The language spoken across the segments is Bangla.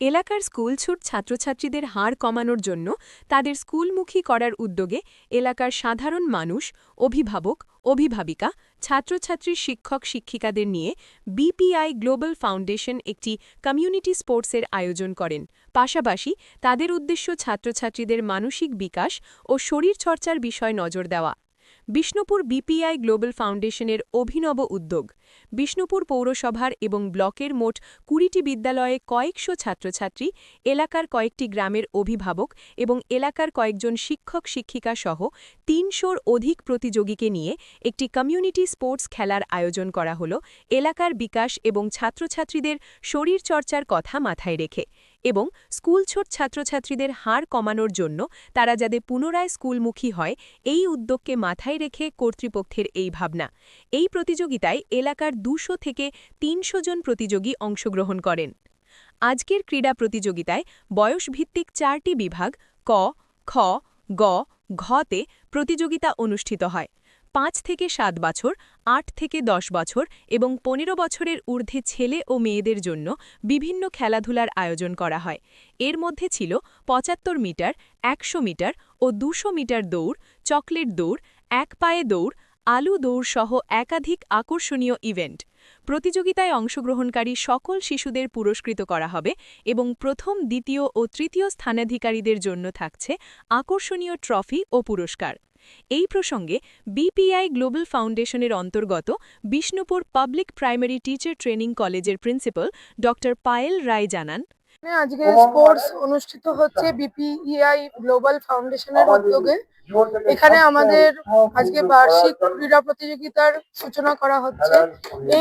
এলাকার স্কুলছুট ছাত্রছাত্রীদের হার কমানোর জন্য তাদের স্কুলমুখী করার উদ্যোগে এলাকার সাধারণ মানুষ, অভিভাবক, অভিভাবিকা, ছাত্রছাত্রীর শিক্ষক শিক্ষিকাদের নিয়ে বিপিআই গ্লোবাল ফাউন্ডেশন একটি কমিউনিটি স্পোর্টসের আয়োজন করেন। পাশাপাশি তাদের উদ্দেশ্য ছাত্রছাত্রীদের মানসিক বিকাশ ও শরীরচর্চার বিষয় নজর দেওয়া। বিষ্ণুপুর বিপিআই গ্লোবাল ফাউন্ডেশনের অভিনব উদ্যোগ। বিষ্ণুপুর পৌরসভার এবং ব্লকের মোট ২০টি বিদ্যালয়ে কয়েকশো ছাত্রছাত্রী, এলাকার কয়েকটি গ্রামের অভিভাবক এবং এলাকার কয়েকজন শিক্ষক শিক্ষিকা সহ ৩০০-র অধিক প্রতিযোগীকে নিয়ে একটি কমিউনিটি স্পোর্টস খেলার আয়োজন করা হল এলাকার বিকাশ এবং ছাত্রছাত্রীদের শরীরচর্চার কথা মাথায় রেখে এবং স্কুলছোট ছাত্রছাত্রীদের হার কমানোর জন্য তারা যাতে পুনরায় স্কুলমুখী হয় এই উদ্যোগকে মাথায় রেখে কর্তৃপক্ষের এই ভাবনা। এই প্রতিযোগিতায় এলাকার ২০০ থেকে ৩০০ জন প্রতিযোগী অংশগ্রহণ করেন। আজকের ক্রীড়া প্রতিযোগিতায় বয়সভিত্তিক ৪টি বিভাগ ক, খ, গ, ঘতে প্রতিযোগিতা অনুষ্ঠিত হয়। ৫ থেকে ৭ বছর, ৮ থেকে ১০ বছর এবং ১৫ বছরের ঊর্ধ্বে ছেলে ও মেয়েদের জন্য বিভিন্ন খেলাধুলার আয়োজন করা হয়। এর মধ্যে ছিল ৭৫ মিটার, ১০০ মিটার ও ২০০ মিটার দৌড়, চকলেট দৌড়, এক পায়ে দৌড়, আলু দৌড় সহ একাধিক আকর্ষণীয় ইভেন্ট। প্রতিযোগিতায় অংশগ্রহণকারী সকল শিশুদের পুরস্কৃত করা হবে এবং প্রথম, দ্বিতীয় ও তৃতীয় স্থানাধিকারীদের জন্য থাকছে আকর্ষণীয় ট্রফি ও পুরস্কার। এই প্রসঙ্গে বিপিআই গ্লোবাল ফাউন্ডেশনের অন্তর্গত Bishnupur public primary teacher training কলেজের প্রিন্সিপাল ড পায়েল রায় জানান, আজকে স্পোর্টস অনুষ্ঠিত হচ্ছে বিপিইআই গ্লোবাল ফাউন্ডেশনের উদ্যোগে। এখানে আমাদের আজকে বার্ষিক ক্রীড়া প্রতিযোগিতার সূচনা করা হচ্ছে।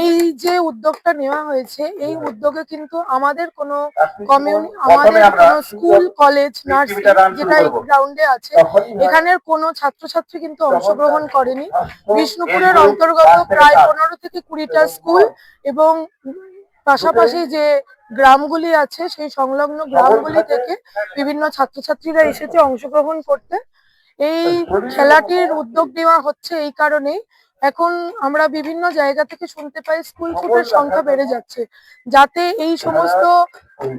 এই যে উদ্যোগটা নেওয়া হয়েছে, এই উদ্যোগে কিন্তু আমাদের কোনো স্কুল, কলেজ, নার্সারি যেটা এই গ্রাউন্ডে আছে, এখানের কোনো ছাত্রছাত্রী কিন্তু অংশগ্রহণ করেনি। বিষ্ণুপুরের অন্তর্গত প্রায় ১৫ থেকে ২০টা স্কুল এবং পাশাপাশি যে গ্রামগুলি আছে সেই সংলগ্ন গ্রামগুলি থেকে বিভিন্ন ছাত্রছাত্রীরা এসেছে অংশগ্রহণ করতে। এই খেলাটির উদ্যোগ নেওয়া হচ্ছে এই কারণেই, এখন আমরা বিভিন্ন জায়গা থেকে শুনতে পাই স্কুল ছুটের সংখ্যা বেড়ে যাচ্ছে, যাতে এই সমস্ত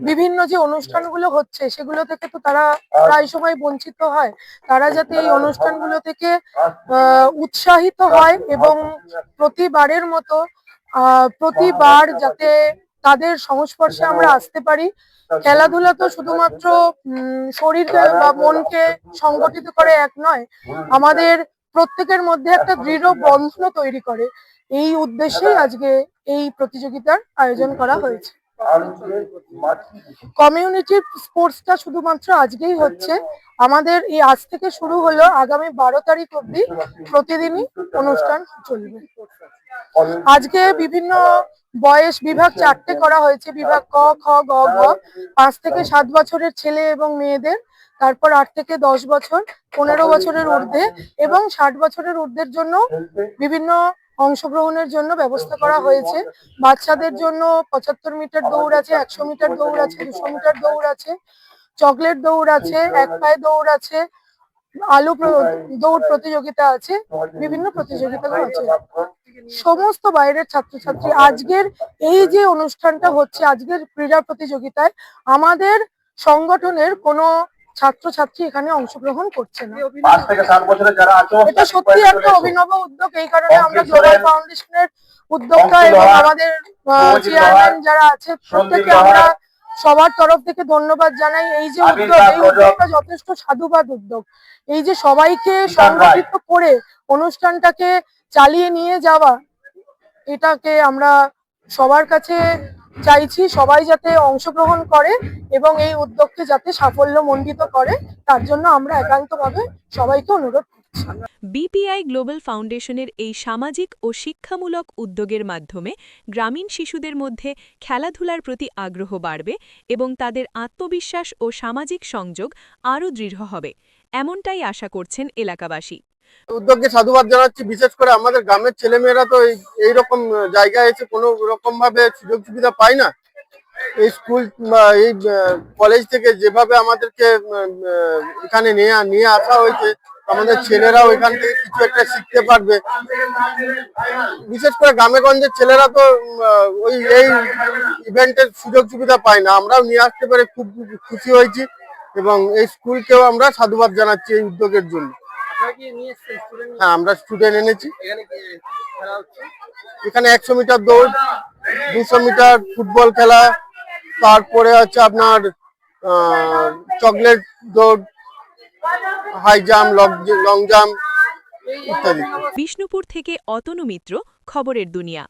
বিভিন্ন যে অনুষ্ঠানগুলো হচ্ছে সেগুলো থেকে তো তারা প্রায় সময় বঞ্চিত হয়। তারা যাতে এই অনুষ্ঠানগুলো থেকে উৎসাহিত হয় এবং প্রতিবারের মতো প্রতিবার যাতে তাদের সংস্পর্শে আমরা আসতে পারি। খেলাধুলা তো শুধুমাত্র শরীরকে বা মনকে সংগঠিত করে এক নয়, আমাদের প্রত্যেকের মধ্যে একটা দৃঢ় বন্ধন তৈরি করে। এই উদ্দেশ্যেই আজকে এই প্রতিযোগিতার আয়োজন করা হয়েছে। কমিউনিটি স্পোর্টসটা শুধুমাত্র আজকেই হচ্ছে, আমাদের এই আজ থেকে শুরু হলো, আগামী ১২ তারিখ অবধি প্রতিদিনই অনুষ্ঠান চলবে। আজকে বিভিন্ন বয়স বিভাগ ৪টে করা হয়েছে, বিভাগ ক, খ, গ, ঘ। ৫ থেকে ৭ বছরের ছেলে এবং মেয়েদের, তারপর ৮ থেকে ১০ বছর, ১৫ বছরের ঊর্ধ্বে এবং ৬০ বছরের ঊর্ধ্বের জন্য বিভিন্ন অংশগ্রহণের জন্য ব্যবস্থা করা হয়েছে। বাচ্চাদের জন্য ৭৫ মিটার দৌড় আছে, ১০০ মিটার দৌড় আছে, ২০০ মিটার দৌড় আছে, চকলেট দৌড় আছে, এক পায়ে দৌড় আছে, আলু দৌড় প্রতিযোগিতা আছে, বিভিন্ন প্রতিযোগিতা আছে। সমস্ত বাইরের ছাত্রছাত্রী আজকের এই যে অনুষ্ঠানটা হচ্ছে, আজকের ক্রীড়া প্রতিযোগিতায় আমাদের সংগঠনের কোনো ছাত্রছাত্রী এখানে অংশগ্রহণ করছে না। এটা সত্যি একটা অভিনব উদ্যোগ। এই কারণে আমরা গ্লোবাল ফাউন্ডেশনের উদ্যোক্তা এবং আমাদের চেয়ারম্যান যারা আছে প্রত্যেকে আমরা সবার তরফ থেকে ধন্যবাদ জানাই। এই যে উদ্যোগ, এই উদ্যোগটা যথেষ্ট সাধুবাদ উদ্যোগ। এই যে সবাইকে সংগঠিত করে অনুষ্ঠানটাকে চালিয়ে নিয়ে যাওয়া, এটাকে আমরা সবার কাছে চাইছি সবাই যাতে অংশগ্রহণ করে এবং এই উদ্যোগকে যাতে সাফল্যমণ্ডিত করে, তার জন্য আমরা একান্তভাবে সবাইকে অনুরোধ করছি। বিপিআই গ্লোবাল ফাউন্ডেশনের এই সামাজিক ও শিক্ষামূলক উদ্যোগের মাধ্যমে গ্রামীণ শিশুদের মধ্যে খেলাধুলার প্রতি আগ্রহ বাড়বে এবং তাদের আত্মবিশ্বাস ও সামাজিক সংযোগ আরও দৃঢ় হবে, এমনটাই আশা করছেন এলাকাবাসী। উদ্যোগকে সাধুবাদ জানাচ্ছি। বিশেষ করে আমাদের গ্রামের ছেলেমেয়েরা তো এইরকম জায়গায় এসে কোনো রকম ভাবে সুযোগ সুবিধা পায় না। এই স্কুল এই কলেজ থেকে যেভাবে আমাদেরকে এখানে নিয়ে আসা হয়েছে, আমাদের ছেলেরাও এখান থেকে কিছু একটা শিখতে পারবে। বিশেষ করে গ্রামে গঞ্জের ছেলেরা তো ওই এই ইভেন্টের সুযোগ সুবিধা পায় না। আমরাও নিয়ে আসতে পেরে খুব খুশি হয়েছি এবং এই স্কুলকেও আমরা সাধুবাদ জানাচ্ছি এই উদ্যোগের জন্য। হ্যাঁ, আমরা স্টুডেন্ট এনেছি। এখানে 100 মিটার দৌড়, 200 মিটার ফুটবল খেলা, তারপরে হচ্ছে আপনার চকলেট দৌড়, হাই জাম্প, লং জাম্প ইত্যাদি। বিষ্ণুপুর থেকে অতনু মিত্র, খবরের দুনিয়া।